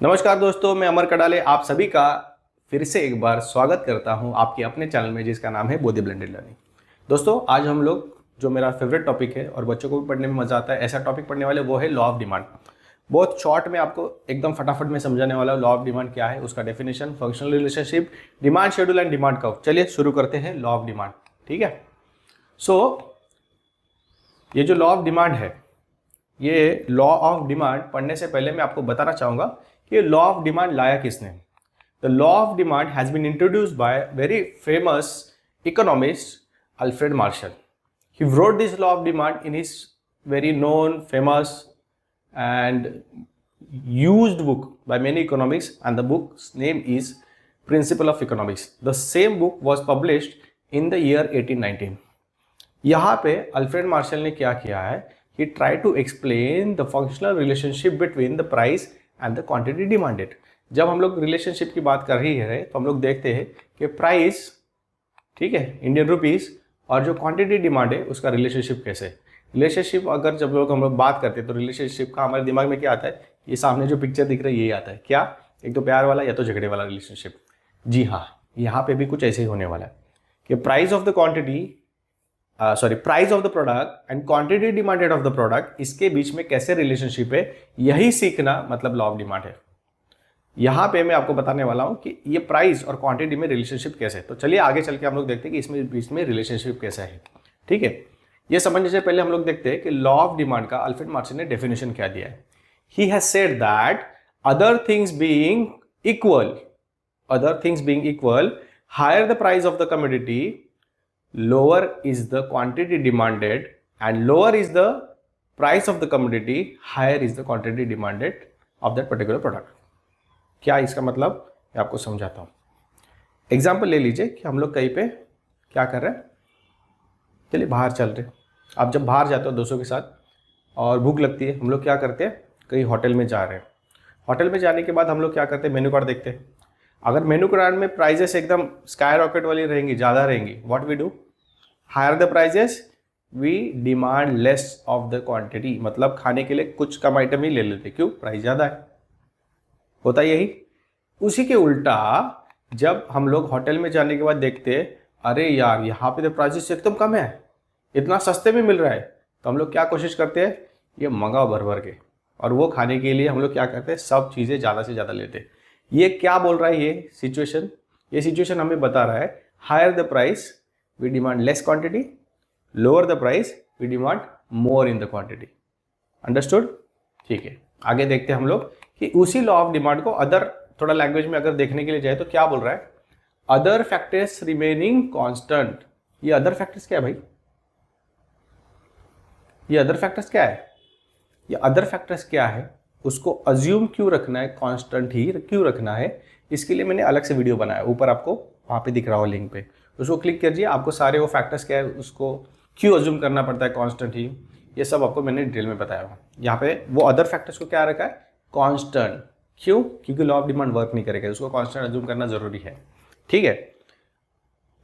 नमस्कार दोस्तों, मैं अमर कडाले आप सभी का फिर से एक बार स्वागत करता हूं आपके अपने चैनल में जिसका नाम है बोधी ब्लेंडेड लर्निंग। दोस्तों आज हम लोग जो मेरा फेवरेट टॉपिक है और बच्चों को भी पढ़ने में मजा आता है ऐसा टॉपिक पढ़ने वाले वो है लॉ ऑफ डिमांड। बहुत शॉर्ट में आपको एकदम फटाफट में समझाने वाला लॉ ऑफ डिमांड क्या है, उसका definition, functional relationship, demand schedule and demand curve. चलिए शुरू करते हैं लॉ ऑफ डिमांड। ठीक है, ये जो लॉ ऑफ डिमांड है, ये लॉ ऑफ डिमांड पढ़ने से पहले मैं आपको बताना चाहूंगा कि लॉ ऑफ डिमांड लाया किसने। The law of demand has been introduced by very famous economist Alfred Marshall. He wrote this law of demand in his very known, famous and used book by many economics, and the book's name is Principle of Economics. The same book was published in the year 1819. यहाँ पे Alfred Marshall ने क्या किया है, he tried to explain the functional relationship between the price and the quantity demanded. जब हम लोग relationship की बात कर रही है तो हम लोग देखते हैं कि प्राइस, ठीक है, इंडियन रुपीस, और जो क्वांटिटी डिमांड है उसका रिलेशनशिप कैसे। रिलेशनशिप अगर जब हम लोग बात करते हैं तो रिलेशनशिप का हमारे दिमाग में क्या आता है, ये सामने जो पिक्चर दिख रहा है यही आता है। क्या? एक तो प्यार वाला या तो झगड़े वाला रिलेशनशिप। जी हाँ, यहाँ पे भी कुछ ऐसे ही होने वाला है कि price of the quantity price of the product and quantity demanded of the product, इसके बीच में कैसे रिलेशनशिप है, यही सीखना मतलब लॉ ऑफ डिमांड है। यहाँ पे मैं आपको बताने वाला हूँ कि ये प्राइस और क्वांटिटी में रिलेशनशिप कैसे है। तो चलिए आगे चल के हम लोग देखते हैं कि इसमें बीच में रिलेशनशिप कैसा है। ठीक है, ये समझने से पहले हम लोग देखते हैं कि लॉ ऑफ डिमांड का अल्फ्रेड मार्शल ने डेफिनेशन क्या दिया है। He has said that other things being equal, higher the price of the commodity, lower is the quantity demanded, and lower is the price of the commodity, higher is the quantity demanded of that particular product. क्या इसका मतलब मैं आपको समझाता हूँ। Example ले लीजिए कि हम लोग कहीं पे क्या कर रहे हैं, चलिए बाहर चल रहे हैं। आप जब बाहर जाते हो दोस्तों के साथ और भूख लगती है, हम लोग क्या करते हैं, कहीं होटल में जा रहे हैं। होटल में जाने के बाद हम लोग क्या करते हैं, मेन्यू कार्ड देखते हैं। अगर मेन्यू कार्ड में प्राइजेस एकदम स्काई रॉकेट वाली रहेंगी, ज़्यादा रहेंगी, what we do, higher the prices, we demand less of the quantity. मतलब खाने के लिए कुछ कम आइटम ही ले लेते, क्यों, प्राइस ज़्यादा है, होता यही। उसी के उल्टा जब हम लोग होटल में जाने के बाद देखते हैं, अरे यार यहाँ पे तो प्राइसेस एकदम कम है, इतना सस्ते में मिल रहा है, तो हम लोग क्या कोशिश करते हैं, ये मंगाओ भर भर के, और वो खाने के लिए हम लोग क्या करते हैं, सब चीज़ें ज़्यादा से ज़्यादा लेते हैं। ये क्या बोल रहा है, ये सिचुएशन हमें बता रहा है, higher the price we demand less quantity, lower the price we demand more in the quantity. Understood? ठीक है, आगे देखते हैं हम लोग कि उसी लॉ ऑफ डिमांड को अदर, थोड़ा लैंग्वेज में अगर देखने के लिए जाए तो क्या बोल रहा है, अदर फैक्टर्स रिमेनिंग कांस्टेंट। ये अदर फैक्टर्स क्या है भाई, ये अदर फैक्टर्स क्या है, ये अदर फैक्टर्स क्या है, उसको अज्यूम क्यों रखना है, कांस्टेंट ही क्यों रखना है, इसके लिए मैंने अलग से वीडियो बनाया, ऊपर आपको वहाँ पे दिख रहा हो लिंक पे, उसको क्लिक कीजिए। आपको सारे वो फैक्टर्स क्या है, उसको क्यों अज्यूम करना पड़ता है कांस्टेंट ही, ये सब आपको मैंने डिटेल में बताया हुआ। यहाँ पे वो अदर फैक्टर्स को क्या रखा है, कांस्टेंट। क्यों? क्योंकि लॉ ऑफ डिमांड वर्क नहीं करेगा, उसको कांस्टेंट अज्यूम करना जरूरी है। ठीक है,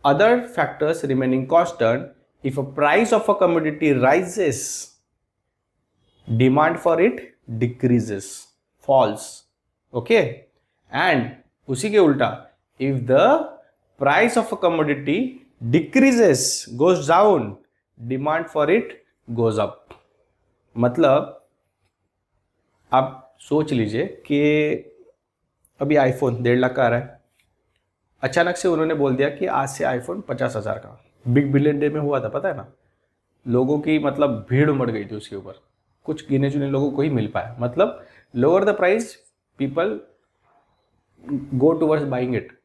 other factors remaining constant, if a price of a commodity rises, demand for it decreases, falls. Okay, and उसी के उल्टा, if the price of a commodity decreases, goes down, demand for it goes up। मतलब आप सोच लीजिए कि अभी iPhone 1.5 lakh का आ रहा है, अचानक से उन्होंने बोल दिया कि आज से आईफोन 50,000 का। बिग बिलियन डे में हुआ था, पता है ना, लोगों की मतलब भीड़ उमड़ गई थी उसके ऊपर, कुछ गिने चुने लोगों को ही मिल पाया। मतलब lower the price, people go towards buying it,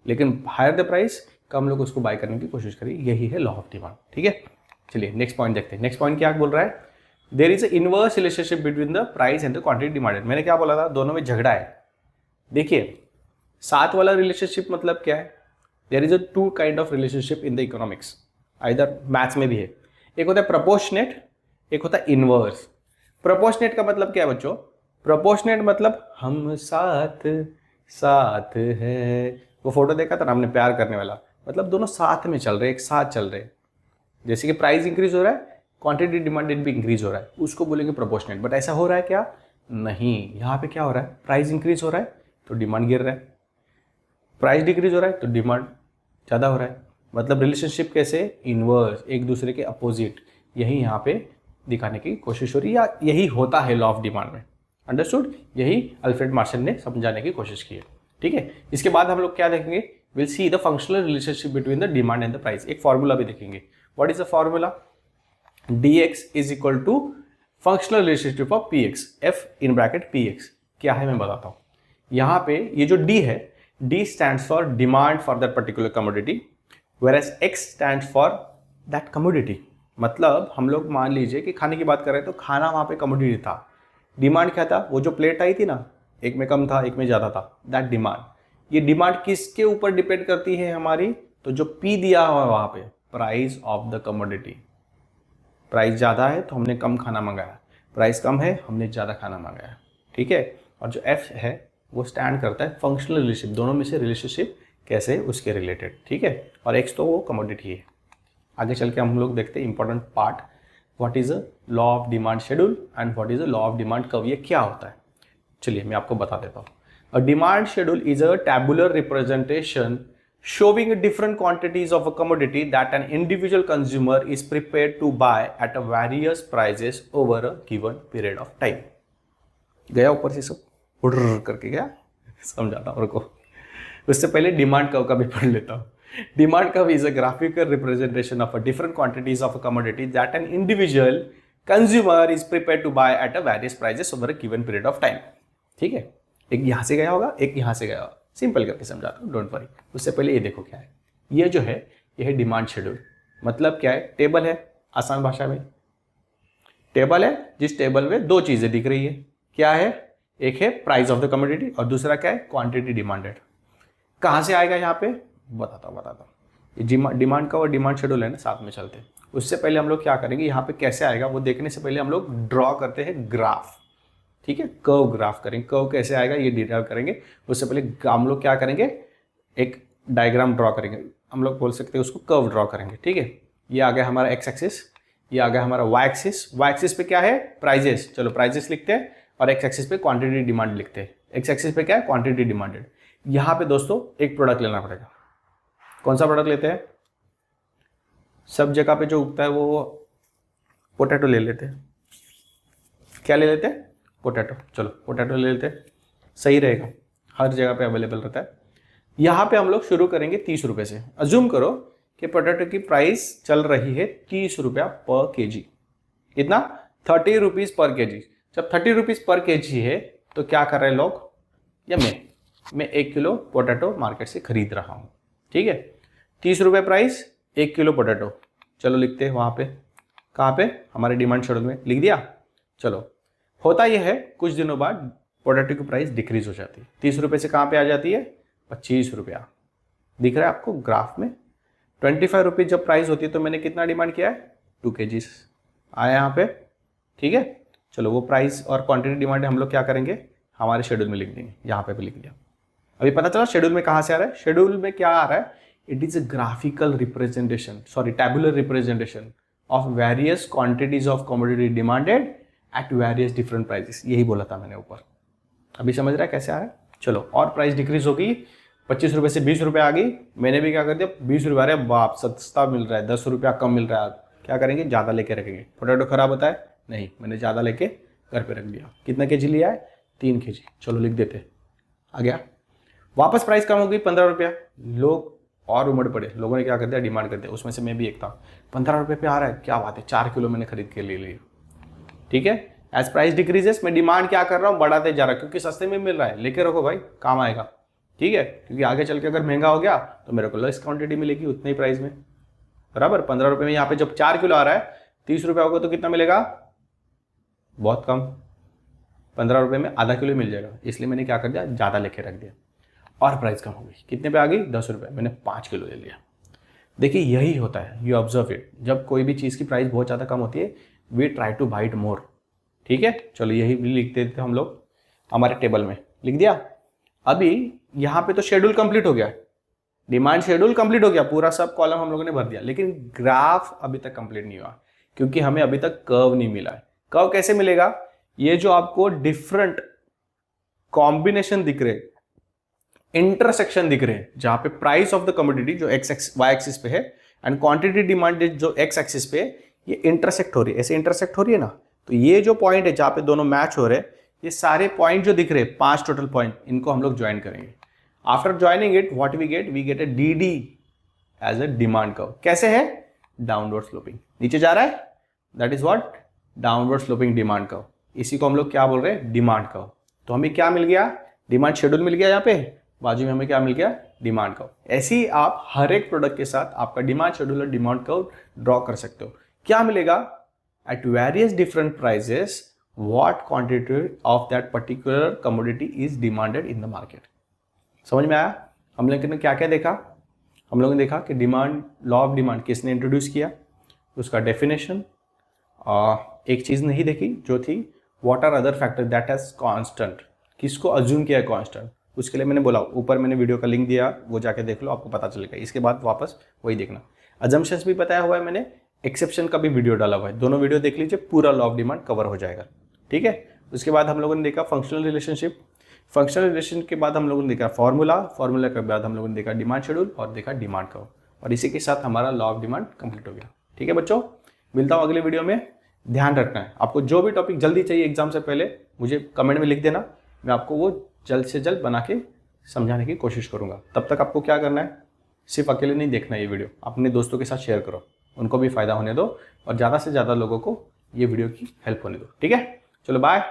लेकिन हायर द प्राइस, कम लोग उसको बाय करने की कोशिश करें। यही है लॉ ऑफ डिमांड। ठीक है, चलिए नेक्स्ट पॉइंट देखते हैं। नेक्स्ट पॉइंट क्या बोल रहा है, there is a inverse relationship between the price and the quantity demanded. मैंने क्या बोला था, दोनों में झगड़ा है। देखिए, साथ वाला रिलेशनशिप मतलब क्या है, there is a two kind of relationship in the economics, either maths में भी है। एक होता है प्रोपोर्शनेट, एक होता है इनवर्स। प्रोपोर्शनेट का मतलब क्या है बच्चों, प्रोपोर्शनेट मतलब हम साथ साथ है। वो फोटो देखा था ना हमने, प्यार करने वाला, मतलब दोनों साथ में चल रहे, एक साथ चल रहे। जैसे कि प्राइस इंक्रीज हो रहा है, क्वांटिटी डिमांडेड भी इंक्रीज हो रहा है, उसको बोलेंगे प्रोपोर्शनेट। बट ऐसा हो रहा है क्या, नहीं, यहाँ पे क्या हो रहा है, प्राइस इंक्रीज हो रहा है तो डिमांड गिर रहा है, प्राइस डिक्रीज हो रहा है तो डिमांड ज़्यादा हो रहा है। मतलब रिलेशनशिप कैसे, इनवर्स, एक दूसरे के अपोजिट, यही यहाँ पे दिखाने की कोशिश हो रही है, या यही होता है लॉ ऑफ डिमांड में। अंडरस्टूड? यही अल्फ्रेड मार्शल ने समझाने की कोशिश की है। ठीक है, इसके बाद हम लोग क्या देखेंगे, will see the functional relationship between the demand and the price. एक फॉर्मूला भी देखेंगे। What is the formula? dx is equal to functional relationship of px, f in bracket px। क्या है मैं बताता हूँ। यहाँ पे ये जो d है, d stands for demand for that particular commodity, whereas x stands for that commodity। मतलब हम लोग मान लीजिए कि खाने की बात कर रहे हैं तो खाना वहाँ पे कमोडिटी था, डिमांड क्या था, वो जो प्लेट आई थी ना, एक में कम था एक में ज़्यादा था, दैट डिमांड। ये डिमांड किसके ऊपर डिपेंड करती है हमारी, तो जो P दिया हुआ है वहाँ पे, price of the commodity. Price ज़्यादा है तो हमने कम खाना मंगाया, प्राइस कम है हमने ज़्यादा खाना मंगाया। ठीक है, और जो F है वो स्टैंड करता है फंक्शनल रिलेशनशिप, दोनों में से रिलेशनशिप कैसे उसके रिलेटेड। ठीक है, और एक्स तो वो कमोडिटी है। आगे चल के हम लोग देखते हैं important part, what is a law of demand schedule and what is a law of demand curve, ये क्या होता है। चलिए मैं आपको बता देता हूँ। A demand schedule is a tabular representation showing different quantities of a commodity that an individual consumer is prepared to buy at a various prices over a given period of time। गया ऊपर से सब हुर्र करके गया, समझाता हूँ को। उससे पहले डिमांड कर्व का भी पढ़ लेता हूँ। Demand curve is a graphical representation of a different quantities of a commodity that an individual consumer is prepared to buy at a various prices over a given period of time. ठीक है, एक यहाँ से गया होगा, एक यहाँ से गया होगा, सिंपल करके समझाता हूँ, डोंट वरी। उससे पहले ये देखो क्या है, ये जो है ये है डिमांड शेड्यूल। मतलब क्या है, टेबल है, आसान भाषा में टेबल है जिस टेबल में दो चीजें दिख रही है। क्या है, एक है प्राइस ऑफ द कमोडिटी और दूसरा क्या है, क्वांटिटी डिमांडेड। कहाँ से आएगा यहाँ पे बताता हूँ। ये डिमांड का और डिमांड शेड्यूल है ना, साथ में चलते हैं। उससे पहले हम लोग क्या करेंगे, यहाँ पे कैसे आएगा वो देखने से पहले हम लोग ड्रॉ करते हैं ग्राफ। ठीक है, कर्व ग्राफ करेंगे, कर्व कैसे आएगा ये डिराइव करेंगे। उससे पहले हम लोग क्या करेंगे, एक डायग्राम ड्रॉ करेंगे, हम लोग बोल सकते हैं उसको कर्व ड्रॉ करेंगे। ठीक है, ये आ गया हमारा एक्स एक्सिस, ये आ गया हमारा वाई एक्सिस। वाई एक्सिस पे क्या है, प्राइजेस, चलो प्राइजेस लिखते हैं, और एक्स एक्सिस पे क्वांटिटी डिमांड लिखते हैं। एक्स एक्सिस पे क्या है, क्वांटिटी डिमांडेड। यहाँ पे दोस्तों एक प्रोडक्ट लेना पड़ेगा। कौन सा प्रोडक्ट लेते हैं, सब जगह पे जो उगता है वो पोटैटो ले लेते हैं। क्या ले लेते हैं, पोटैटो। चलो पोटैटो ले लेते हैं, सही रहेगा, हर जगह पे अवेलेबल रहता है। यहाँ पे हम लोग शुरू करेंगे 30 रुपये से। अज्यूम करो कि पोटैटो की प्राइस चल रही है 30 रुपया पर केजी। कितना, 30 रुपीज़ पर केजी। जब 30 रुपीज़ पर केजी है तो क्या कर रहे हैं लोग, या मैं 1 किलो पोटैटो मार्केट से खरीद रहा हूँ। ठीक है, 30 रुपये प्राइस, 1 किलो पोटैटो। चलो लिखते हैं वहाँ पे, कहाँ पे, हमारे डिमांड शेड्यूल में लिख दिया। चलो, होता यह है कुछ दिनों बाद पोटैटो की प्राइस डिक्रीज हो जाती है, 30 रुपये से कहाँ पे आ जाती है, 25 रुपया। दिख रहा है आपको ग्राफ में। 25 रुपीज़ जब प्राइस होती है तो मैंने कितना डिमांड किया है, 2 kg आया यहाँ पे। ठीक है, चलो वो प्राइस और क्वांटिटी डिमांड हम लोग क्या करेंगे, हमारे शेड्यूल में लिख देंगे। यहाँ पे भी लिख दिया। अभी पता चला शेड्यूल में कहाँ से आ रहा है, शेड्यूल में क्या आ रहा है, it is a graphical representation, sorry tabular representation of various quantities of commodity demanded at various different prices. यही बोला था मैंने ऊपर। अभी समझ रहा है कैसे आ रहा है। चलो, और प्राइस डिक्रीज होगी, 25 रुपये से 20 रुपये आ गई। मैंने भी क्या कर दिया, 20 रुपये, अरे बाप सस्ता मिल रहा है, 10 रुपया कम मिल रहा है। क्या करेंगे, ज़्यादा लेके रखेंगे। पोटैटो खराब होता है नहीं, मैंने ज़्यादा लेके घर पे रख दिया। कितना केजी लिया है, 3 kg। चलो लिख देते, आ गया। वापस प्राइस कम हो गई 15 रुपया। लोग और उमड़ पड़े, लोगों ने क्या कर दिया, डिमांड कर दिया। उसमें से मैं भी एक था। 15 रुपये पे आ रहा है, क्या बात है, 4 किलो मैंने खरीद के ले लिया। ठीक है, एज प्राइस डिक्रीजेस मैं डिमांड क्या कर रहा हूँ, बढ़ाते जा रहा है, क्योंकि सस्ते में मिल रहा है। लेके रखो भाई, काम आएगा। ठीक है, क्योंकि आगे चल के अगर महंगा हो गया तो मेरे को लेस क्वांटिटी मिलेगी उतने ही प्राइस में, बराबर। 15 रुपये में यहाँ पे जब 4 किलो आ रहा है, 30 रुपये होगा तो कितना मिलेगा, बहुत कम। 15 रुपये में आधा किलो मिल जाएगा। इसलिए मैंने क्या कर दिया, ज़्यादा लेके रख दिया और प्राइस कम हो गई। कितने पे आ गई, 10 रुपये। मैंने 5 किलो ले लिया। देखिए यही होता है, यू ऑब्जर्व इट। जब कोई भी चीज़ की प्राइस बहुत ज़्यादा कम होती है, we try to buy it more. ठीक है, चलो यही भी लिख देते थे हम लोग हमारे टेबल में, लिख दिया। अभी यहाँ पे तो शेड्यूल कंप्लीट हो गया, डिमांड शेड्यूल कंप्लीट हो गया, पूरा सब कॉलम हम लोगों ने भर दिया। लेकिन ग्राफ अभी तक कंप्लीट नहीं हुआ, क्योंकि हमें अभी तक कर्व नहीं मिला है। कर्व कैसे मिलेगा, ये जो आपको डिफरेंट कॉम्बिनेशन दिख रहे, इंटरसेक्शन दिख रहे हैं, जहां पे प्राइस ऑफ द कमोडिटी जो वाई एक्सिस पे है एंड क्वांटिटी डिमांड जो एक्स एक्सिस पे है, ये इंटरसेक्ट हो रही है, ऐसे इंटरसेक्ट हो रही है ना। तो ये जो पॉइंट है जहां पे दोनों मैच हो रहे हैं, ये सारे पॉइंट जो दिख रहे हैं 5 टोटल पॉइंट, इनको हम लोग ज्वाइन करेंगे। After joining it what we get A D as a demand curve. कैसे है? डाउनवर्ड स्लोपिंग, नीचे जा रहा है, that is what downward sloping demand curve. इसी को हम लोग क्या बोल रहे हैं? Demand curve. तो हमें क्या मिल गया? डिमांड शेड्यूल मिल गया, यहाँ पे बाजू में हमें क्या मिल गया? Demand curve. ऐसे ही आप हर एक प्रोडक्ट के साथ आपका डिमांड शेड्यूल और डिमांड कर्व ड्रॉ कर सकते हो। क्या मिलेगा? At various different prices what quantity of that particular commodity is demanded in the market. समझ में आया? हम लोगों ने क्या क्या देखा? हम लोगों ने देखा कि डिमांड, लॉ ऑफ डिमांड किसने इंट्रोड्यूस किया, उसका डेफिनेशन। एक चीज़ नहीं देखी जो थी what are other factor that has constant, किसको अज्यूम किया है कांस्टेंट। उसके लिए मैंने बोला, ऊपर मैंने वीडियो का लिंक दिया, वो जाके देख लो, आपको पता चलेगा। इसके बाद वापस वही देखना। अजम्पशंस भी बताया हुआ है मैंने, एक्सेप्शन का भी वीडियो डाला हुआ है, दोनों वीडियो देख लीजिए, पूरा लॉ ऑफ डिमांड कवर हो जाएगा। ठीक है। उसके बाद हम लोगों ने देखा फंक्शनल रिलेशनशिप, फंक्शनल रिलेशन के बाद हम लोगों ने देखा फार्मूला, फार्मूला के बाद हम लोगों ने देखा डिमांड शेड्यूल और देखा डिमांड कर्व, और इसी के साथ हमारा लॉ ऑफ डिमांड कंप्लीट हो गया। ठीक है बच्चों, मिलता हूँ अगले वीडियो में। ध्यान रखना है, आपको जो भी टॉपिक जल्दी चाहिए एग्जाम से पहले मुझे कमेंट में लिख देना, मैं आपको वो जल्द से जल्द बना के समझाने की कोशिश करूँगा। तब तक आपको क्या करना है? सिर्फ अकेले नहीं देखना ये वीडियो, अपने दोस्तों के साथ शेयर करो, उनको भी फायदा होने दो और ज़्यादा से ज़्यादा लोगों को ये वीडियो की हेल्प होने दो। ठीक है, चलो बाय।